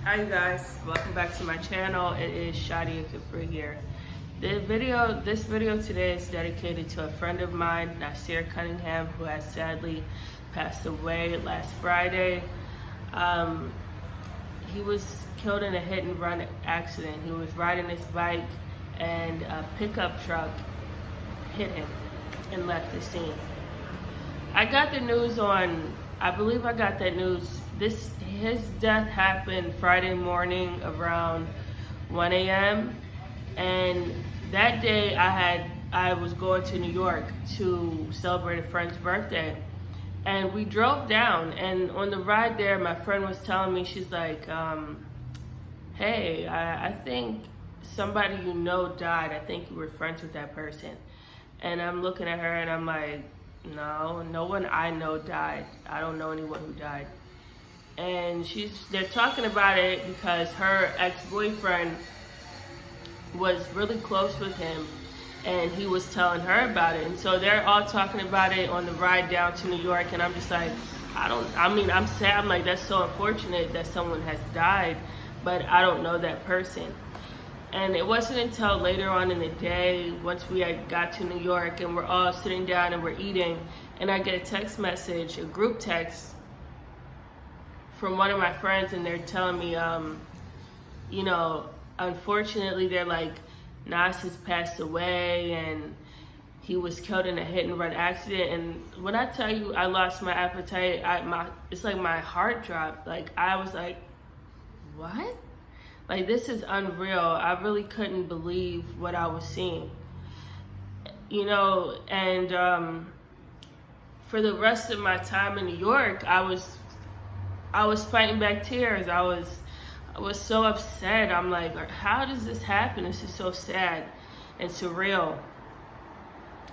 Hi you guys, welcome back to my channel. It is Shadia Capri here. This video today is dedicated to a friend of mine, Nyier Cunningham, who has sadly passed away last Friday. He was killed in a hit and run accident. He was riding his bike and a pickup truck hit him and left the scene. I got the news I believe I got that news. His death happened Friday morning around 1 a.m. And that day I was going to New York to celebrate a friend's birthday. And we drove down, and on the ride there, my friend was telling me, she's like, hey, I think somebody you know died. I think you were friends with that person. And I'm looking at her and I'm like, no one I know died. I don't know anyone who died. And they're talking about it because her ex-boyfriend was really close with him and he was telling her about it. And so they're all talking about it on the ride down to New York, and I'm just like, I'm sad. I'm like, that's so unfortunate that someone has died, but I don't know that person. And it wasn't until later on in the day, once we had got to New York and we're all sitting down and we're eating, and I get a text message, a group text from one of my friends, and they're telling me, unfortunately, they're like, Nas has passed away and he was killed in a hit and run accident. And when I tell you I lost my appetite, it's like my heart dropped. Like, I was like, what? Like, this is unreal. I really couldn't believe what I was seeing. And for the rest of my time in New York, I was fighting back tears. I was so upset. I'm like, how does this happen? This is so sad and surreal.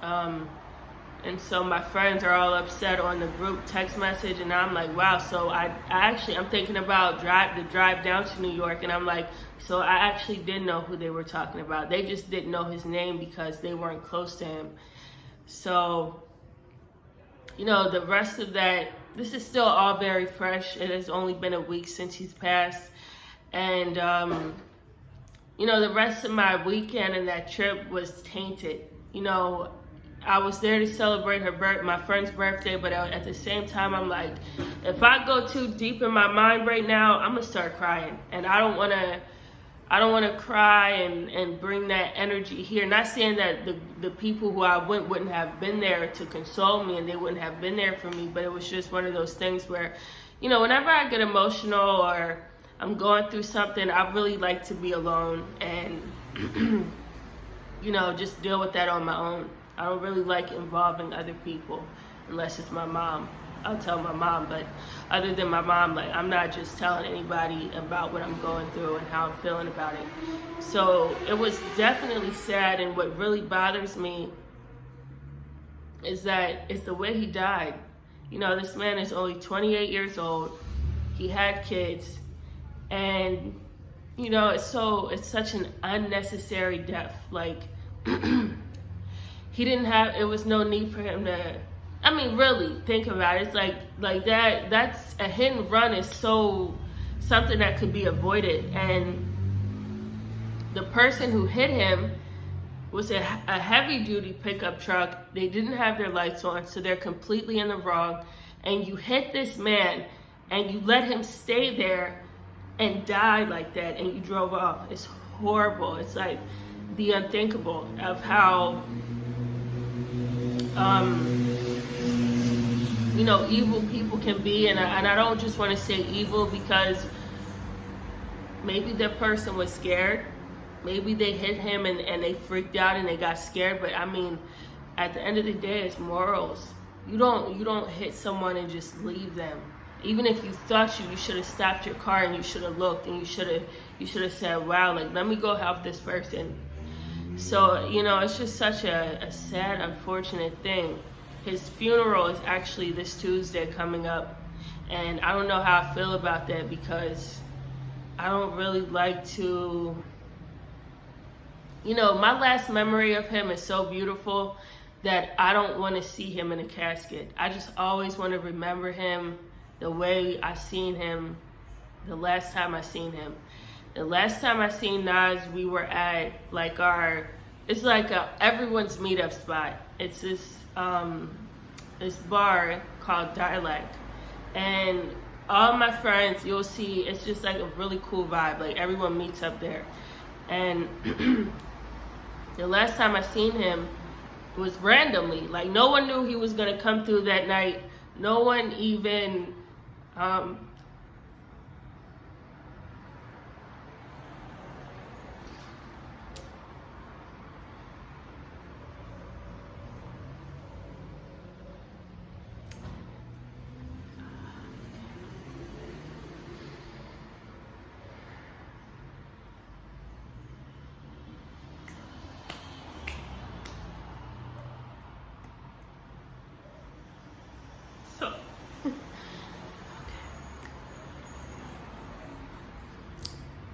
And so my friends are all upset on the group text message, and I'm like, wow. So I'm thinking about the drive down to New York, and I'm like, so I actually didn't know who they were talking about. They just didn't know his name because they weren't close to him. So, the rest of that, this is still all very fresh. It has only been a week since he's passed. And, the rest of my weekend and that trip was tainted. I was there to celebrate my friend's birthday, but at the same time, I'm like, if I go too deep in my mind right now, I'm gonna start crying, and I don't wanna cry and bring that energy here. Not saying that the people who I went wouldn't have been there to console me, and they wouldn't have been there for me, but it was just one of those things where, whenever I get emotional or I'm going through something, I really like to be alone and, just deal with that on my own. I don't really like involving other people unless it's my mom. I'll tell my mom, but other than my mom, like, I'm not just telling anybody about what I'm going through and how I'm feeling about it. So it was definitely sad, and what really bothers me is that it's the way he died. This man is only 28 years old. He had kids, and it's such an unnecessary death. Like, it was no need for him to, really think about it. It's like that's a hit and run is something that could be avoided. And the person who hit him was a heavy duty pickup truck. They didn't have their lights on, so they're completely in the wrong. And you hit this man and you let him stay there and die like that, and you drove off. It's horrible. It's like the unthinkable of how evil people can be. And I don't just want to say evil because maybe the person was scared. Maybe they hit him and they freaked out and they got scared. But at the end of the day, it's morals. You don't hit someone and just leave them. Even if you thought you should have stopped your car and you should have looked and you should have said, wow, like, let me go help this person. So, it's just such a sad, unfortunate thing. His funeral is actually this Tuesday coming up, and I don't know how I feel about that because I don't really like to, my last memory of him is so beautiful that I don't want to see him in a casket. I just always want to remember him the way I seen him the last time I seen him. The last time I seen Nas, we were at like it's like everyone's meetup spot. It's this bar called Dialect, and all my friends, you'll see, it's just like a really cool vibe. Like everyone meets up there, and the last time I seen him was randomly. Like no one knew he was gonna come through that night. No one even so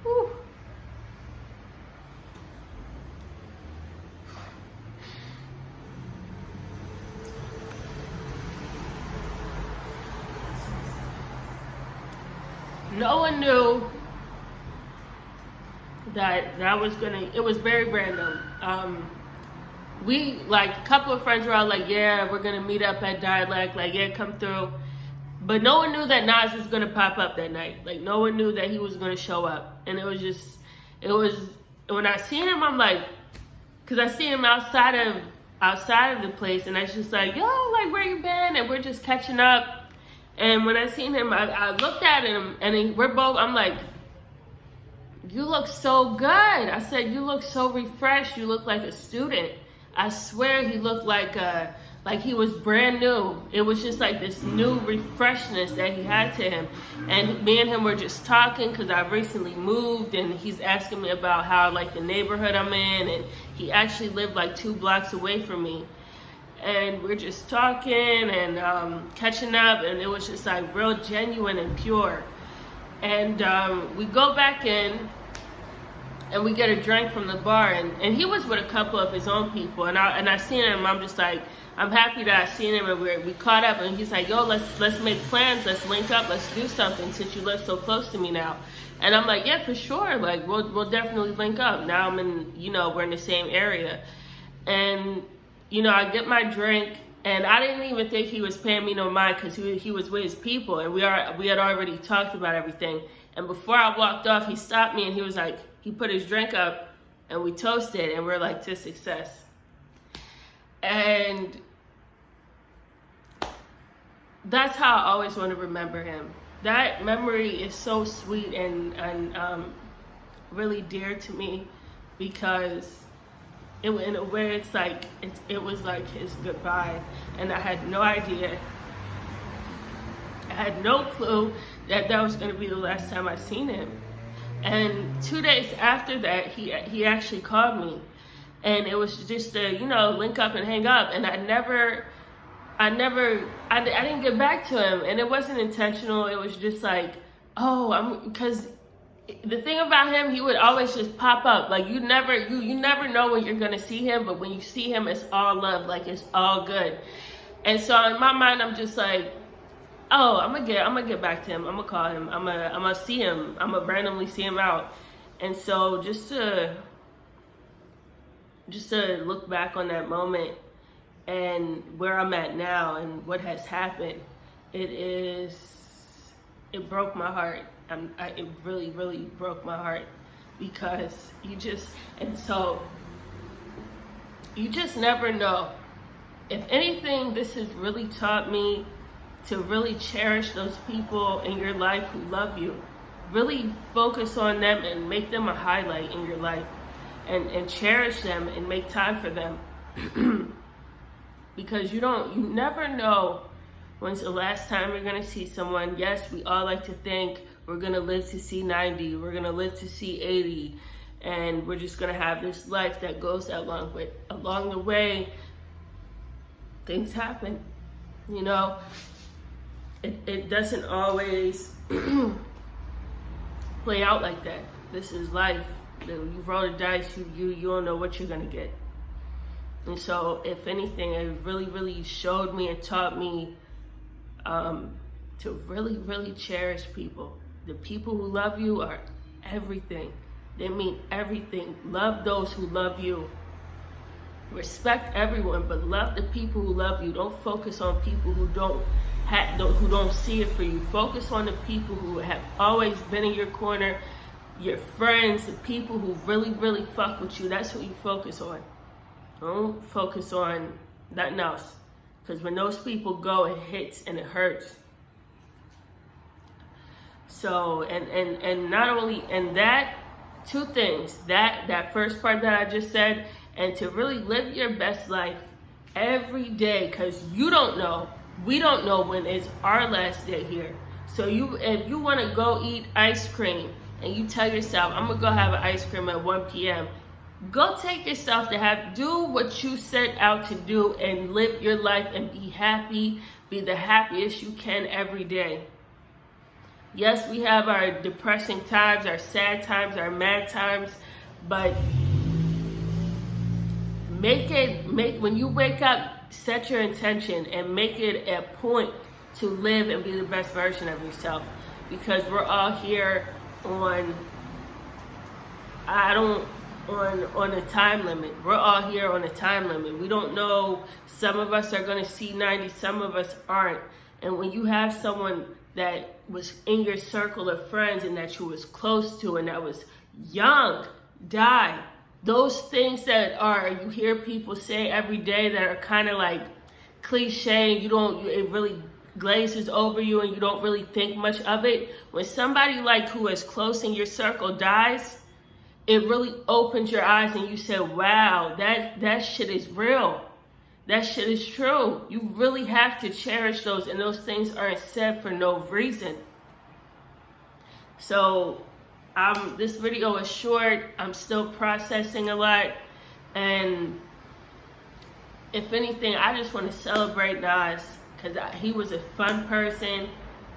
Whew. No one knew that was gonna, it was very random. We, like, a couple of friends were all like, yeah, we're gonna meet up at Dialect, like, yeah, come through. But no one knew that Nas was gonna pop up that night. Like, no one knew that he was gonna show up. And it was, when I seen him, I'm like, cause I see him outside of the place, and I was just like, yo, like, where you been? And we're just catching up. And when I seen him, I looked at him, and we're both, I'm like, you look so good. I said, you look so refreshed. You look like a student. I swear he looked like he was brand new. It was just like this new refreshness that he had to him. And me and him were just talking because I recently moved, and he's asking me about how, like, the neighborhood I'm in, and he actually lived like 2 blocks away from me. And we're just talking and catching up, and it was just like real genuine and pure. And we go back in, and we get a drink from the bar, and he was with a couple of his own people, and I seen him. I'm just like, I'm happy that I seen him, and we caught up, and he's like, yo, let's make plans, let's link up, let's do something since you live so close to me now. And I'm like, yeah, for sure, like we'll definitely link up. Now I'm in, we're in the same area. And I get my drink, and I didn't even think he was paying me no mind because he was with his people, and we had already talked about everything. And before I walked off, he stopped me, and he was like, he put his drink up, and we toasted, and we're like, to success. And that's how I always want to remember him. That memory is so sweet and really dear to me, because in a way it's like it was like his goodbye, and I had no idea. I had no clue that was going to be the last time I seen him. And 2 days after that, he actually called me, and it was just to link up and hang up. And I didn't get back to him, and it wasn't intentional. It was just like, because the thing about him, he would always just pop up. Like you never know when you're gonna see him, but when you see him, it's all love, like it's all good. And so in my mind, I'm just like, oh, I'm gonna get back to him. I'm gonna call him. I'm gonna see him. I'm gonna randomly see him out. And so just to look back on that moment and where I'm at now and what has happened, it broke my heart. It really, really broke my heart, because you just never know. If anything, this has really taught me to really cherish those people in your life who love you. Really focus on them and make them a highlight in your life, and cherish them and make time for them. Because you never know when's the last time you're gonna see someone. Yes, we all like to think we're gonna live to see 90, we're gonna live to see 80, and we're just gonna have this life that goes that long. But along the way, things happen. It doesn't always play out like that. This is life. You roll the dice, you don't know what you're gonna get. And so, if anything, it really, really showed me and taught me to really, really cherish people. The people who love you are everything. They mean everything. Love those who love you. Respect everyone, but love the people who love you. Don't focus on people who don't see it for you. Focus on the people who have always been in your corner, your friends, the people who really, really fuck with you. That's what you focus on. Don't focus on nothing else. Because when those people go, it hits and it hurts. So, and not only, and that, two things, that first part that I just said, and to really live your best life every day, because you don't know, we don't know when it's our last day here. So if you want to go eat ice cream and you tell yourself, I'm going to go have an ice cream at 1 p.m., go take yourself to do what you set out to do and live your life and be happy, be the happiest you can every day. Yes, we have our depressing times, our sad times, our mad times, but when you wake up, set your intention and make it a point to live and be the best version of yourself, because we're all here on a time limit. We're all here on a time limit. We don't know, some of us are going to see 90, some of us aren't. And when you have someone that was in your circle of friends and that you was close to and that was young die, those things that you hear people say every day that are kind of like cliche, it really glazes over you and you don't really think much of it. When somebody like who is close in your circle dies, it really opens your eyes and you say, wow, that shit is real. That shit is true. You really have to cherish those, and those things aren't said for no reason. So this video is short. I'm still processing a lot, and if anything, I just want to celebrate Nas, because he was a fun person.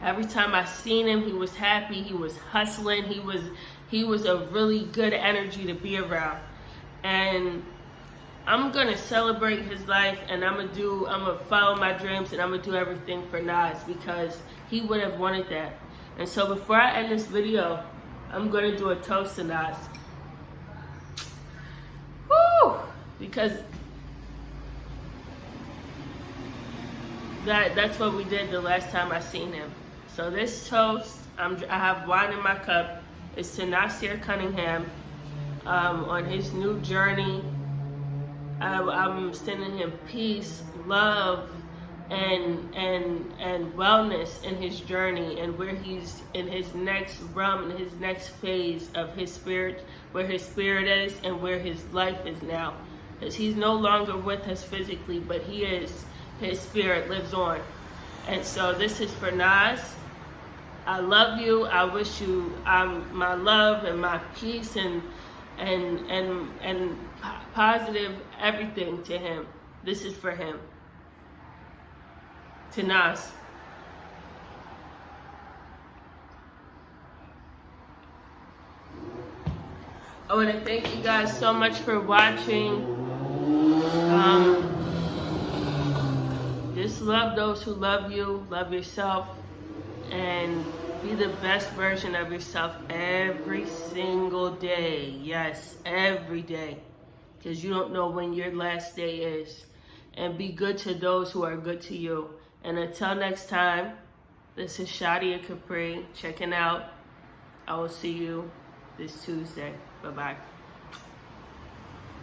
Every time I seen him, he was happy. He was hustling. He was a really good energy to be around, and I'm gonna celebrate his life, and I'm gonna follow my dreams, and I'm gonna do everything for Nas, because he would have wanted that. And so before I end this video, I'm gonna do a toast to Nas. Woo! Because that's what we did the last time I seen him. So this toast, I have wine in my cup. It's to Nyier Cunningham on his new journey. I'm sending him peace, love, and wellness in his journey, and where he's in his next realm, in his next phase of his spirit, where his spirit is and where his life is now. Because he's no longer with us physically, but his spirit lives on. And so this is for Nas. I love you. I wish you my love and my peace and positive everything to him. This is for him. To Nas. I want to thank you guys so much for watching. Just love those who love you, love yourself, and be the best version of yourself every single day. Yes, every day. Because you don't know when your last day is. And be good to those who are good to you. And until next time, this is Shadia Capri checking out. I will see you this Tuesday. Bye-bye.